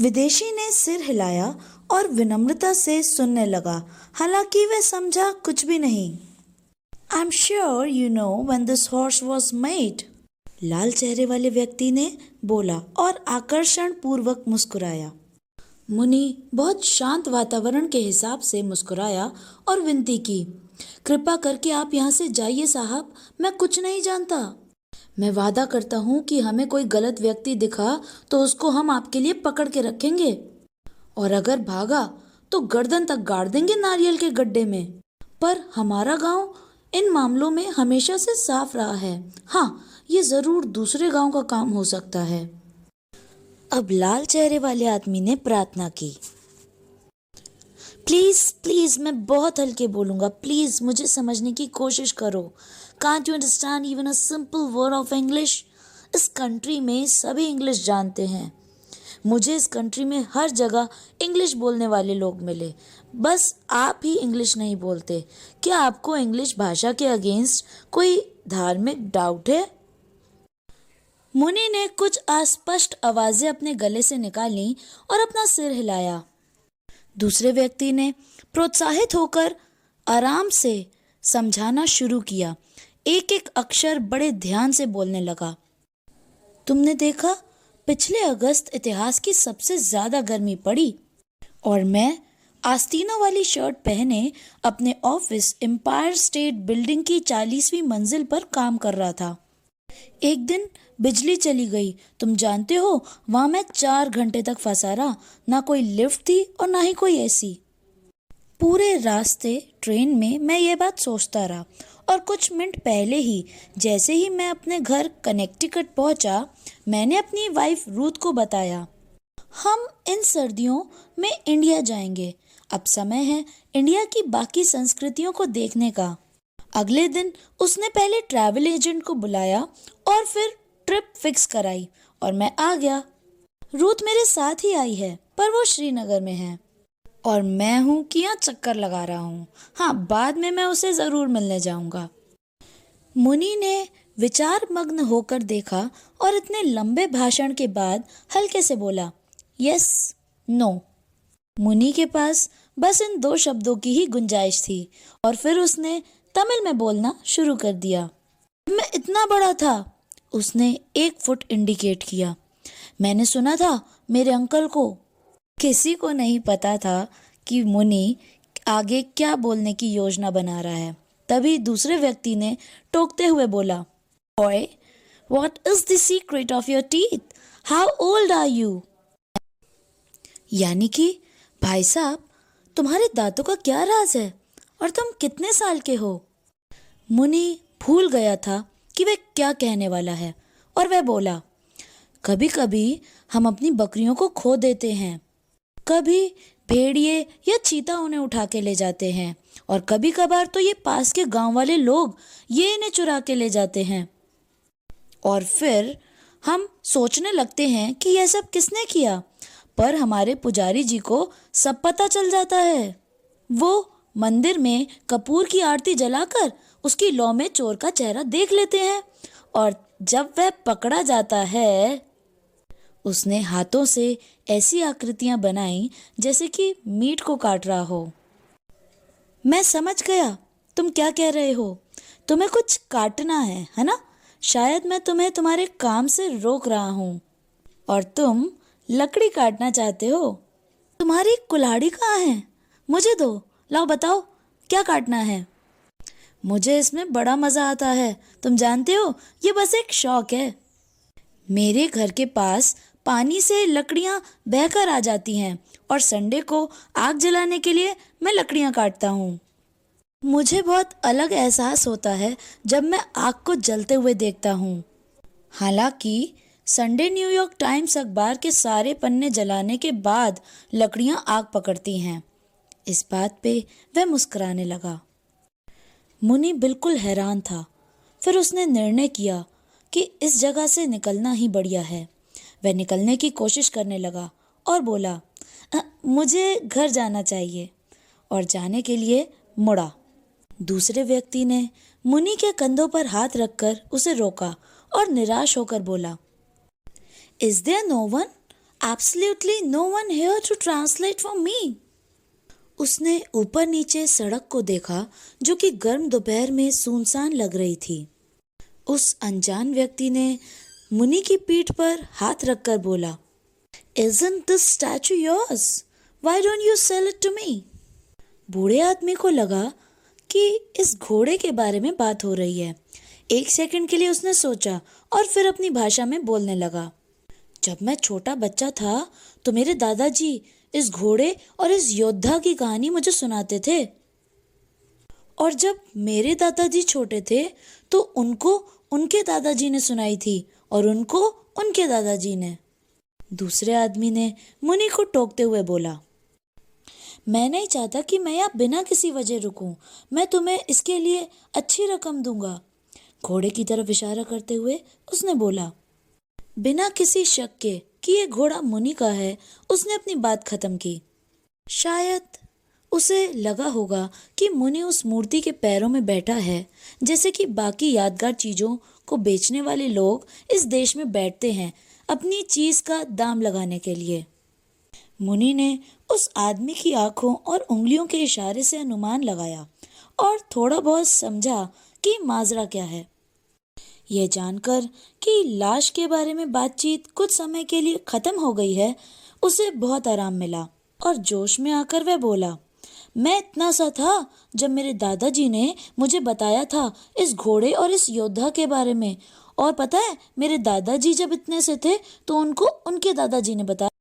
विदेशी ने सिर हिलाया और विनम्रता से सुनने लगा, हालांकि वह समझा कुछ भी नहीं। I am sure you know when this horse was made. लाल चेहरे वाले व्यक्ति ने बोला और आकर्षण पूर्वक मुस्कुराया। मुनि बहुत शांत वातावरण के हिसाब से मुस्कुराया और विनती की, कृपा करके आप यहाँ से जाइए साहब, मैं कुछ नहीं जानता। मैं वादा करता हूँ कि हमें कोई गलत व्यक्ति दिखा तो उसको हम आपके लिए पकड़ के रखेंगे, और अगर भागा तो गर्दन तक गाड़ देंगे नारियल के गड्ढे में। पर हमारा गांव इन मामलों में हमेशा से साफ रहा है। हाँ, ये जरूर दूसरे गांव का काम हो सकता है। अब लाल चेहरे वाले आदमी ने प्रार्थना की, प्लीज प्लीज, मैं बहुत हल्के बोलूंगा, प्लीज मुझे समझने की कोशिश करो। Can't you understand even a simple word of English? इस कंट्री में सभी इंग्लिश जानते हैं। मुझे इस कंट्री में हर जगह इंग्लिश बोलने वाले लोग मिले, बस आप ही इंग्लिश नहीं बोलते। क्या आपको इंग्लिश भाषा के अगेंस्ट कोई धार्मिक डाउट है? मुनि ने कुछ अस्पष्ट आवाजें अपने गले से निकाली और अपना सिर हिलाया। दूसरे व्यक्ति ने प्रोत्साहित होकर आराम से समझाना शुरू किया। एक एक अक्षर बड़े ध्यान से बोलने लगा। तुमने देखा, पिछले अगस्त इतिहास की सबसे ज्यादा गर्मी पड़ी और मैं आस्तीनों वाली शर्ट पहने अपने ऑफिस एम्पायर स्टेट बिल्डिंग की 40वीं मंजिल पर काम कर रहा था। एक दिन बिजली चली गई। तुम जानते हो, वहां मैं 4 घंटे तक फंसा रहा। ना कोई लिफ्ट थी और ना ही कोई एसी। पूरे रास्ते ट्रेन में मैं ये बात सोचता रहा, और कुछ मिनट पहले ही जैसे ही मैं अपने घर कनेक्टिकट पहुंचा, मैंने अपनी वाइफ रूथ को बताया, हम इन सर्दियों में इंडिया जाएंगे। अब समय है इंडिया की बाकी संस्कृतियों को देखने का। अगले दिन उसने पहले ट्रैवल एजेंट को बुलाया और फिर ट्रिप फिक्स कराई और मैं आ गया। रूथ मेरे साथ ही आई है, पर वो श्रीनगर में है और मैं हूँ कि यहाँ चक्कर लगा रहा हूँ। हाँ, बाद में मैं उसे जरूर मिलने जाऊंगा। मुनि ने विचार मग्न होकर देखा और इतने लंबे भाषण के बाद हल्के से बोला, यस, नो। मुनि के पास बस इन 2 शब्दों की ही गुंजाइश थी और फिर उसने तमिल में बोलना शुरू कर दिया। मैं इतना बड़ा था, उसने 1 फुट इंडिकेट किया। मैंने सुना था मेरे अंकल को। किसी को नहीं पता था कि मुनि आगे क्या बोलने की योजना बना रहा है। तभी दूसरे व्यक्ति ने टोकते हुए बोला, boy, what is the secret of your teeth? How old are you? यानी कि, भाई साहब, तुम्हारे दांतों का क्या राज है और तुम कितने साल के हो? मुनि भूल गया था कि वह क्या कहने वाला है और वह बोला, कभी कभी हम अपनी बकरियों को खो देते हैं, कभी भेड़िए या चीता उन्हें उठा के ले जाते हैं, और कभी कभार तो ये पास के गांव वाले लोग ये इन्हें चुरा के ले जाते हैं। और फिर हम सोचने लगते हैं कि यह सब किसने किया, पर हमारे पुजारी जी को सब पता चल जाता है। वो मंदिर में कपूर की आरती जलाकर उसकी लौ में चोर का चेहरा देख लेते हैं, और जब वह पकड़ा जाता है, उसने हाथों से ऐसी आकृतियां बनाई जैसे कि मीट को काट रहा हो। मैं समझ गया तुम क्या कह रहे हो। तुम्हें कुछ काटना है ना? शायद मैं तुम्हें तुम्हारे काम से रोक रहा हूँ और तुम लकड़ी काटना चाहते हो। तुम्हारी कुल्हाड़ी कहाँ है? मुझे दो, लाओ बताओ क्या काटना है। मुझे इसमें बड़ा मजा आता है, तुम जानते हो, ये बस एक शौक है। मेरे घर के पास पानी से लकड़ियां बहकर आ जाती हैं और संडे को आग जलाने के लिए मैं लकड़ियां काटता हूँ। मुझे बहुत अलग एहसास होता है जब मैं आग को जलते हुए देखता हूँ। हालांकि संडे न्यूयॉर्क टाइम्स अखबार के सारे पन्ने जलाने के बाद लकड़ियां आग पकड़ती हैं। इस बात पे वह मुस्कुराने लगा। मुनि बिल्कुल हैरान था। फिर उसने निर्णय किया कि इस जगह से निकलना ही बढ़िया है। वह निकलने की कोशिश करने लगा और बोला, मुझे घर जाना चाहिए, और जाने के लिए मुड़ा। दूसरे व्यक्ति ने मुनि के कंधों पर हाथ रखकर उसे रोका और निराश होकर बोला, is there no one? Absolutely no one here to translate for me. उसने ऊपर नीचे सड़क को देखा जो कि गर्म दोपहर में सुनसान लग रही थी। उस अनजान व्यक्ति ने मुनि की पीठ पर हाथ रखकर बोला, Isn't this statue yours? Why don't you sell it to me? बूढ़े आदमी को लगा कि इस घोड़े के बारे में बात हो रही है। एक सेकंड के लिए उसने सोचा और फिर अपनी भाषा में बोलने लगा। जब मैं छोटा बच्चा था तो मेरे दादाजी इस घोड़े और इस योद्धा की कहानी मुझे सुनाते थे, और जब मेरे दादाजी छोटे थे तो उनको उनके दादाजी ने सुनाई थी और उनको उनके दादाजी ने। दूसरे आदमी ने मुनि को टोकते हुए बोला, मैं नहीं चाहता कि मैं यहाँ बिना किसी वजह रुकूं। मैं तुम्हें इसके लिए अच्छी रकम दूंगा। घोड़े की तरफ इशारा करते हुए उसने बोला। बिना किसी शक के कि ये घोड़ा मुनि का है, उसने अपनी बात खत्म की। शायद उसे लगा होगा कि मुनि उस मूर्ति के पैरों में बैठा है, जैसे कि बाकी यादगार चीजों को बेचने वाले लोग इस देश में बैठते हैं अपनी चीज का दाम लगाने के लिए। मुनि ने उस आदमी की आंखों और उंगलियों के इशारे से अनुमान लगाया और थोड़ा बहुत समझा कि माजरा क्या है। यह जानकर कि लाश के बारे में बातचीत कुछ समय के लिए खत्म हो गई है, उसे बहुत आराम मिला और जोश में आकर वह बोला, मैं इतना सा था जब मेरे दादाजी ने मुझे बताया था इस घोड़े और इस योद्धा के बारे में। और पता है, मेरे दादाजी जब इतने से थे तो उनको उनके दादाजी ने बताया।